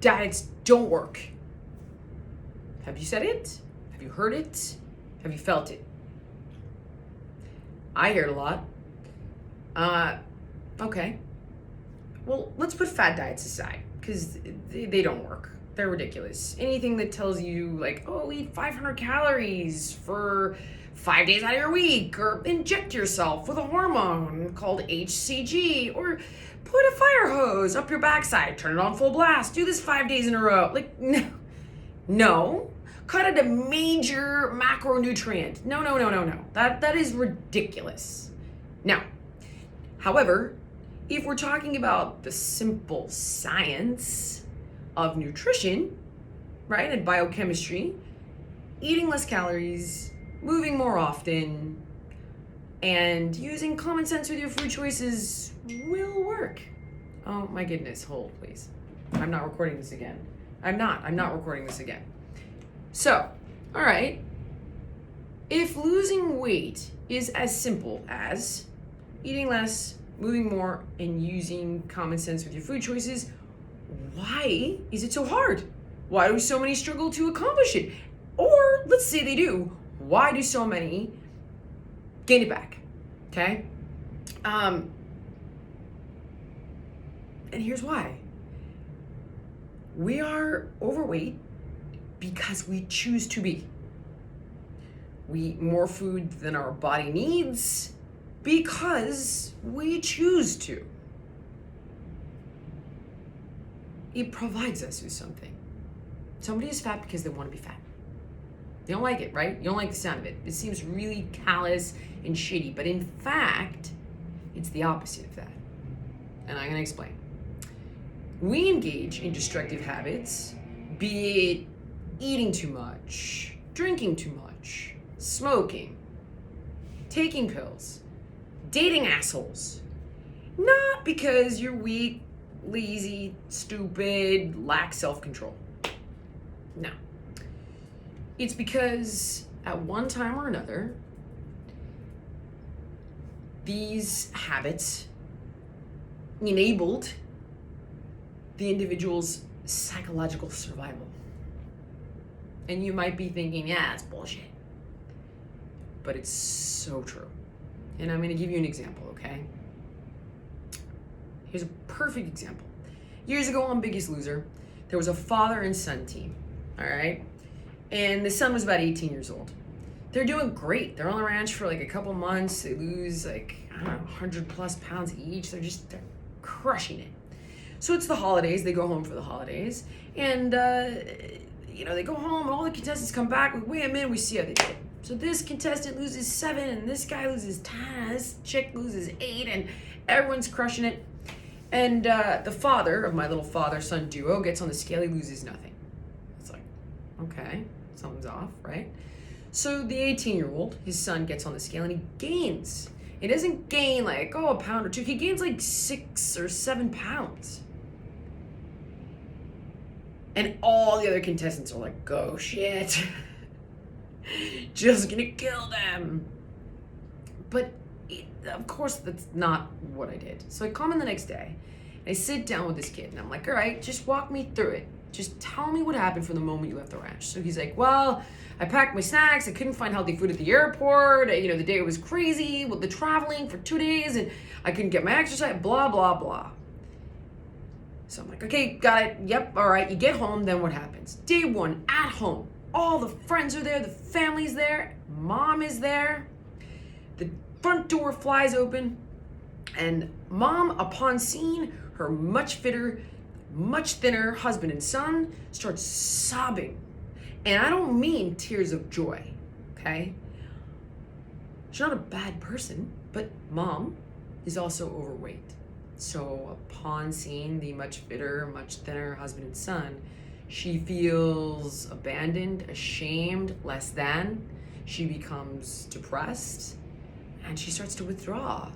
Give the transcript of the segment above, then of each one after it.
diets don't work. Have you said it? Have you heard it? Have you felt it? I hear it a lot. Okay. Well, let's put fad diets aside, because they don't work. They're ridiculous. Anything that tells you, like, oh, eat 500 calories for 5 days out of your week, or inject yourself with a hormone called HCG, or put a fire hose up your backside, turn it on full blast, do this 5 days in a row. Like, no. Cut out a major macronutrient. No. That is ridiculous. Now, however, if we're talking about the simple science of nutrition, right, and biochemistry, eating less calories, moving more often, and using common sense with your food choices will work. Oh my goodness, hold please. I'm not recording this again. I'm not recording this again. So, all right, if losing weight is as simple as eating less, moving more, and using common sense with your food choices, why is it so hard? Why do so many struggle to accomplish it? Or let's say they do, why do so many gain it back? Okay? And here's why. We are overweight because we choose to be. We eat more food than our body needs because we choose to. It provides us with something. Somebody is fat because they want to be fat. They don't like it, right? You don't like the sound of it. It seems really callous and shitty, but in fact, it's the opposite of that. And I'm going to explain. We engage in destructive habits, be it eating too much, drinking too much, smoking, taking pills, dating assholes. Not because you're weak, lazy, stupid, lack self-control. No. It's because at one time or another, these habits enabled the individual's psychological survival. And you might be thinking, yeah, it's bullshit. But it's so true. And I'm going to give you an example, okay? Here's a perfect example. Years ago on Biggest Loser, there was a father and son team, all right? And the son was about 18 years old. They're doing great. They're on the ranch for like a couple months. They lose like, I don't know, 100 plus pounds each. They're crushing it. So it's the holidays. They go home for the holidays. And, they go home and all the contestants come back. We weigh them in. We see how they did. So this contestant loses 7 and this guy loses 10. This chick loses 8 and everyone's crushing it. And the father of my little father-son duo gets on the scale. He loses nothing. It's like, okay, something's off, right? So the 18-year-old, his son, gets on the scale and he gains. He doesn't gain like, a pound or 2. He gains like 6 or 7 pounds. And all the other contestants are like, oh shit. Just gonna kill them. But of course, that's not what I did. So I come in the next day and I sit down with this kid and I'm like, all right, just walk me through it. Just tell me what happened from the moment you left the ranch. So he's like, well, I packed my snacks. I couldn't find healthy food at the airport. The day was crazy with the traveling for 2 days and I couldn't get my exercise, blah, blah, blah. So I'm like, okay, got it. Yep, all right. You get home, then what happens? Day 1, at home. All the friends are there, the family's there, mom is there. The front door flies open and mom, upon seeing her much fitter, much thinner husband and son, starts sobbing. And I don't mean tears of joy, okay? She's not a bad person, but mom is also overweight. So upon seeing the much fitter, much thinner husband and son, she feels abandoned, ashamed, less than. She becomes depressed and she starts to withdraw.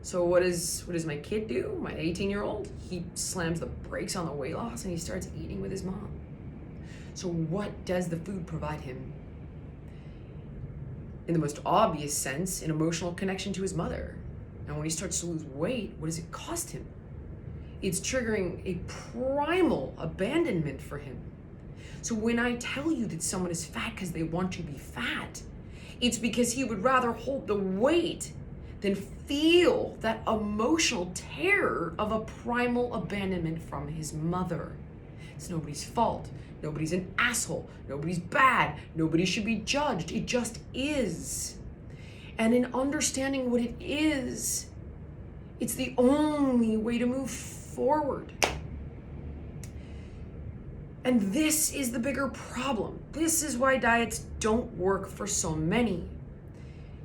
So what does my kid do? My 18-year-old? He slams the brakes on the weight loss and he starts eating with his mom. So what does the food provide him? In the most obvious sense, an emotional connection to his mother. And when he starts to lose weight, what does it cost him? it's triggering a primal abandonment for him. So when I tell you that someone is fat because they want to be fat, it's because he would rather hold the weight than feel that emotional terror of a primal abandonment from his mother. It's nobody's fault. Nobody's an asshole. Nobody's bad. Nobody should be judged. It just is. And in understanding what it is, it's the only way to move forward. And this is the bigger problem. This is why diets don't work for so many.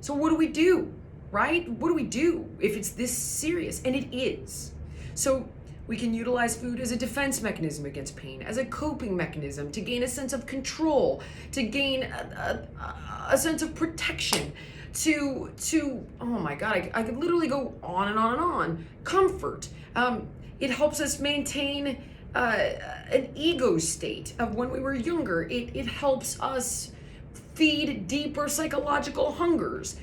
So what do we do, right? What do we do if it's this serious? And it is. So we can utilize food as a defense mechanism against pain, as a coping mechanism to gain a sense of control, to gain a sense of protection, to oh my God, I could literally go on and on and on. Comfort. It helps us maintain an ego state of when we were younger. It helps us feed deeper psychological hungers.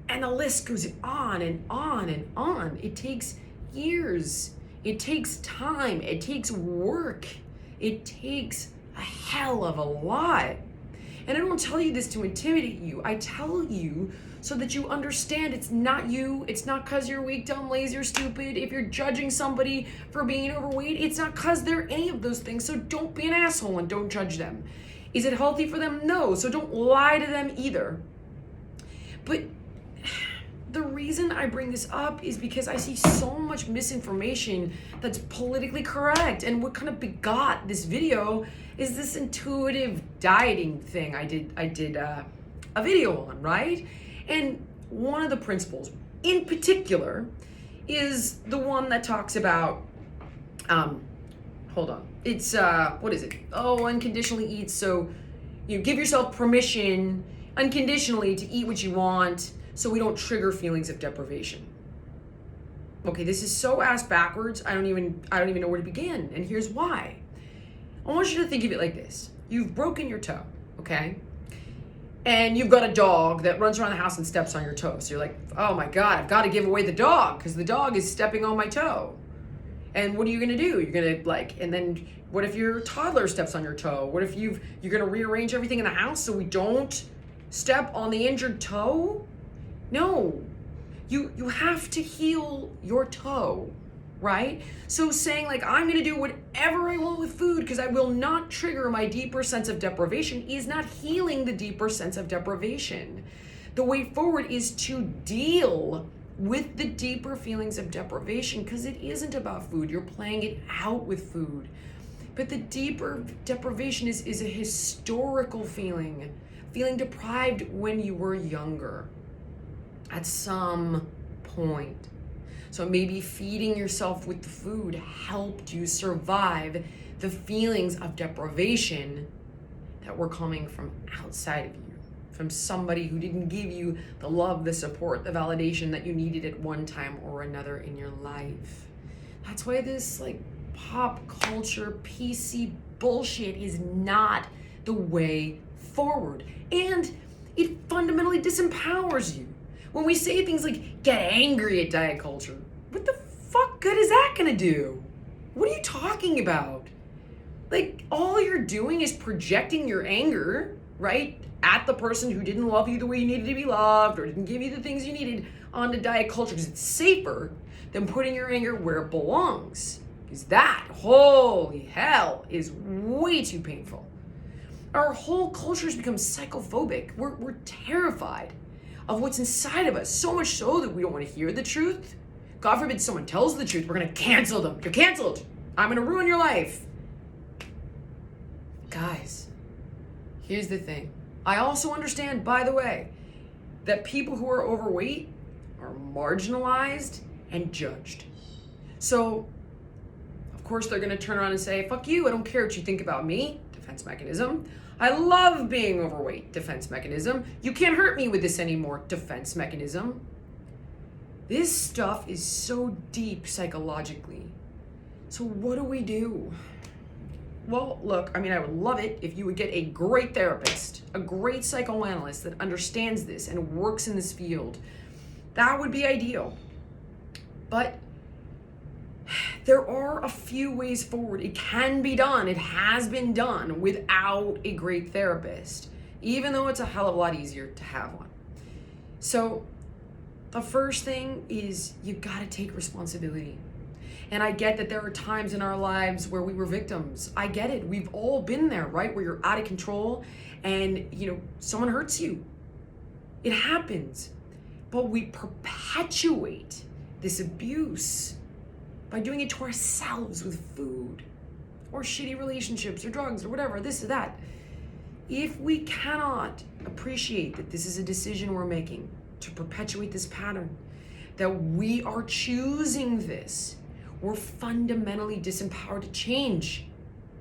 And the list goes on and on and on. It takes years. It takes time. It takes work. It takes a hell of a lot. And I don't tell you this to intimidate you. I tell you so that you understand it's not you. It's not because you're weak, dumb, lazy, or stupid. If you're judging somebody for being overweight, it's not because they're any of those things. So don't be an asshole and don't judge them. Is it healthy for them? No. So don't lie to them either. But the reason I bring this up is because I see so much misinformation that's politically correct. And what kind of begot this video is this intuitive dieting thing I did a video on, right? And one of the principles in particular is the one that talks about, hold on. It's, what is it? Oh, unconditionally eat. So you give yourself permission unconditionally to eat what you want, so we don't trigger feelings of deprivation. Okay, this is so ass backwards, I don't even know where to begin, and here's why. I want you to think of it like this. You've broken your toe, okay? And you've got a dog that runs around the house and steps on your toe. So you're like, oh my God, I've got to give away the dog because the dog is stepping on my toe. And what are you gonna do? You're gonna and then what if your toddler steps on your toe? What if you're gonna rearrange everything in the house so we don't step on the injured toe? No, you have to heal your toe, right? So saying I'm gonna do whatever I want with food because I will not trigger my deeper sense of deprivation is not healing the deeper sense of deprivation. The way forward is to deal with the deeper feelings of deprivation because it isn't about food. You're playing it out with food. But the deeper deprivation is a historical feeling deprived when you were younger. At some point. So maybe feeding yourself with the food helped you survive the feelings of deprivation that were coming from outside of you, from somebody who didn't give you the love, the support, the validation that you needed at one time or another in your life. That's why this pop culture PC bullshit is not the way forward. And it fundamentally disempowers you. When we say things like, get angry at diet culture, what the fuck good is that gonna do? What are you talking about? All you're doing is projecting your anger, right, at the person who didn't love you the way you needed to be loved or didn't give you the things you needed onto diet culture because it's safer than putting your anger where it belongs. Because that, holy hell, is way too painful. Our whole culture has become psychophobic. We're terrified of what's inside of us, so much so that we don't want to hear the truth. God forbid someone tells the truth, we're gonna cancel them. You're canceled. I'm gonna ruin your life. Guys, here's the thing. I also understand, by the way, that people who are overweight are marginalized and judged. So, of course, they're gonna turn around and say, fuck you, I don't care what you think about me. Defense mechanism. I love being overweight. Defense mechanism. You can't hurt me with this anymore. Defense mechanism. This stuff is so deep psychologically. So what do we do? Well, look, I would love it if you would get a great therapist, a great psychoanalyst that understands this and works in this field. That would be ideal. But There are a few ways forward. It can be done. It has been done without a great therapist, even though it's a hell of a lot easier to have one. So the first thing is you gotta take responsibility. And I get that there are times in our lives where we were victims. I get it. We've all been there, right? Where you're out of control and, someone hurts you. It happens. But we perpetuate this abuse by doing it to ourselves with food or shitty relationships or drugs or whatever, this or that. If we cannot appreciate that this is a decision we're making to perpetuate this pattern, that we are choosing this, we're fundamentally disempowered to change.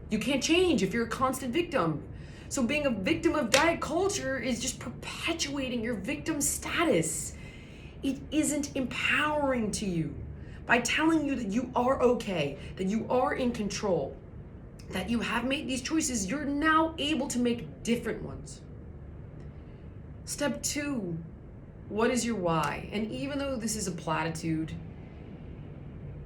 You can't change if you're a constant victim. So being a victim of diet culture is just perpetuating your victim status. It isn't empowering to you. By telling you that you are okay, that you are in control, that you have made these choices, you're now able to make different ones. Step 2, what is your why? And even though this is a platitude,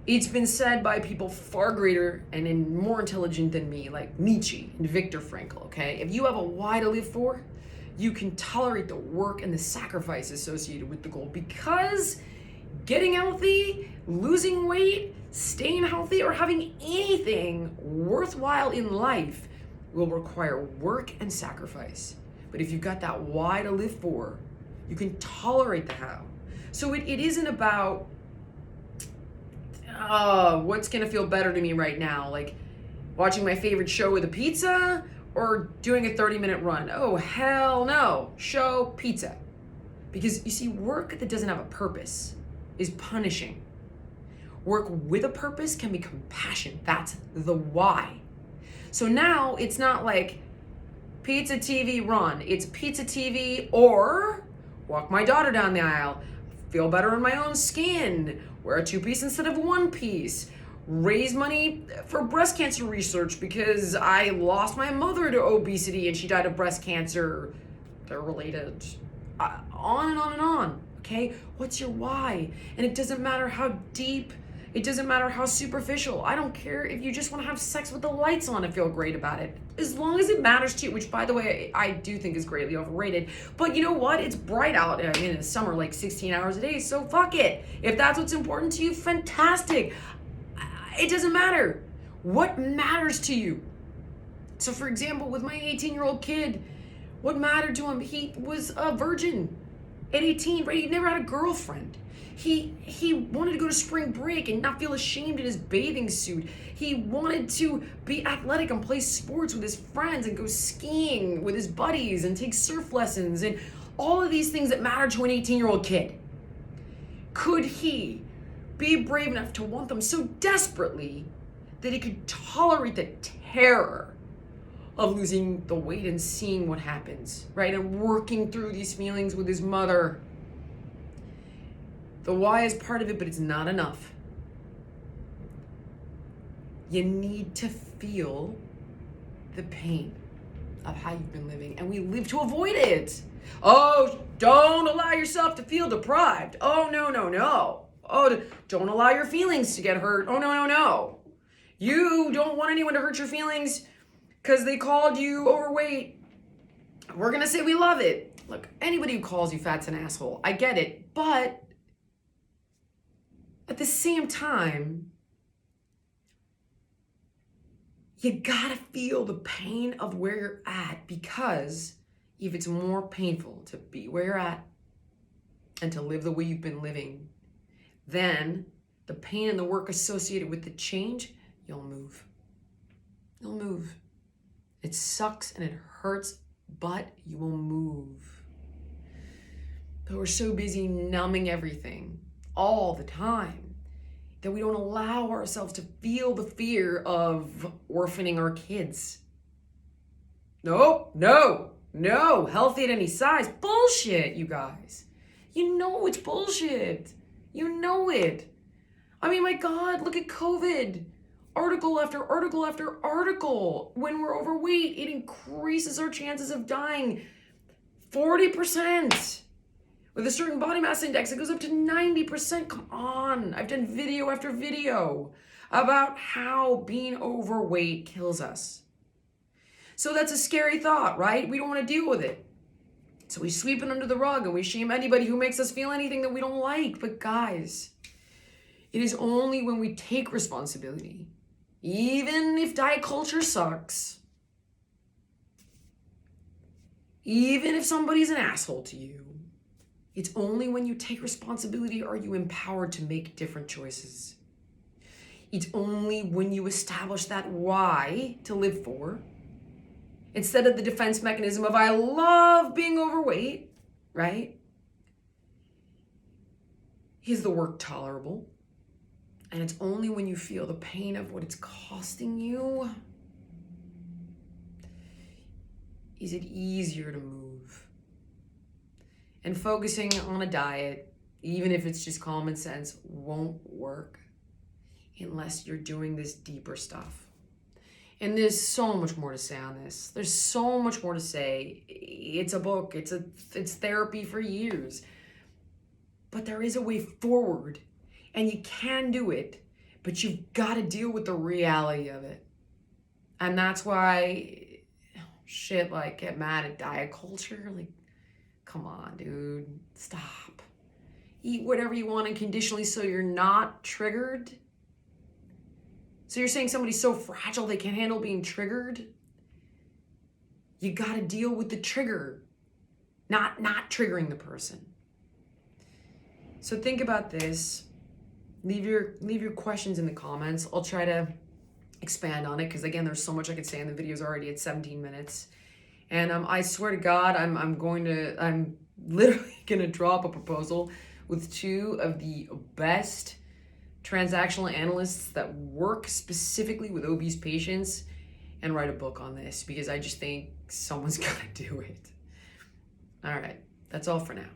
it's been said by people far greater and more intelligent than me, like Nietzsche and Viktor Frankl, okay? If you have a why to live for, you can tolerate the work and the sacrifice associated with the goal, because getting healthy, losing weight, staying healthy, or having anything worthwhile in life will require work and sacrifice. But if you've got that why to live for, you can tolerate the how. So it isn't about what's gonna feel better to me right now, like watching my favorite show with a pizza or doing a 30-minute run. Oh, hell no. Show, pizza. Because you see, work that doesn't have a purpose is punishing. Work with a purpose can be compassion. That's the why. So now it's not like pizza TV run. It's pizza TV or walk my daughter down the aisle, feel better in my own skin, wear a 2-piece instead of 1-piece, raise money for breast cancer research because I lost my mother to obesity and she died of breast cancer. They're related. On and on and on. Okay, what's your why? And it doesn't matter how deep, it doesn't matter how superficial. I don't care if you just want to have sex with the lights on and feel great about it. As long as it matters to you, which by the way, I do think is greatly overrated. But you know what? It's bright out in the summer, like 16 hours a day, so fuck it. If that's what's important to you, fantastic. It doesn't matter. What matters to you? So for example, with my 18-year-old kid, what mattered to him? He was a virgin. At 18, right? He never had a girlfriend. He wanted to go to spring break and not feel ashamed in his bathing suit. He wanted to be athletic and play sports with his friends and go skiing with his buddies and take surf lessons and all of these things that matter to an 18-year-old kid. Could he be brave enough to want them so desperately that he could tolerate the terror of losing the weight and seeing what happens, right? And working through these feelings with his mother. The why is part of it, but it's not enough. You need to feel the pain of how you've been living, and we live to avoid it. Oh, don't allow yourself to feel deprived. Oh, no, no, no. Oh, don't allow your feelings to get hurt. Oh, no, no, no. You don't want anyone to hurt your feelings because they called you overweight. We're going to say we love it. Look, anybody who calls you fat's an asshole. I get it. But at the same time, you gotta feel the pain of where you're at, because if it's more painful to be where you're at and to live the way you've been living, then the pain and the work associated with the change, you'll move. You'll move. It sucks and it hurts, but you will move. But we're so busy numbing everything all the time that we don't allow ourselves to feel the fear of orphaning our kids. No, no, no, healthy at any size. Bullshit, you guys. You know it's bullshit. You know it. I mean, my God, look at COVID. Article after article after article. When we're overweight, it increases our chances of dying 40%. With a certain body mass index, it goes up to 90%. Come on. I've done video after video about how being overweight kills us. So that's a scary thought, right? We don't want to deal with it. So we sweep it under the rug and we shame anybody who makes us feel anything that we don't like. But guys, it is only when we take responsibility, even if diet culture sucks, even if somebody's an asshole to you, it's only when you take responsibility are you empowered to make different choices. It's only when you establish that why to live for, instead of the defense mechanism of I love being overweight, right? Is the work tolerable? And it's only when you feel the pain of what it's costing you is it easier to move. And focusing on a diet, even if it's just common sense, won't work unless you're doing this deeper stuff. And there's so much more to say on this. There's so much more to say. It's a book. It's therapy for years. But there is a way forward, and you can do it, but you've got to deal with the reality of it. And that's why like get mad at diet culture. Like, come on, dude, stop. Eat whatever you want unconditionally so you're not triggered. So you're saying somebody's so fragile they can't handle being triggered? You got to deal with the trigger, not triggering the person. So think about this. Leave your questions in the comments. I'll try to expand on it because, again, there's so much I could say, and the video's already at 17 minutes. And I swear to God, I'm literally gonna drop a proposal with 2 of the best transactional analysts that work specifically with obese patients and write a book on this, because I just think someone's gotta do it. All right, that's all for now.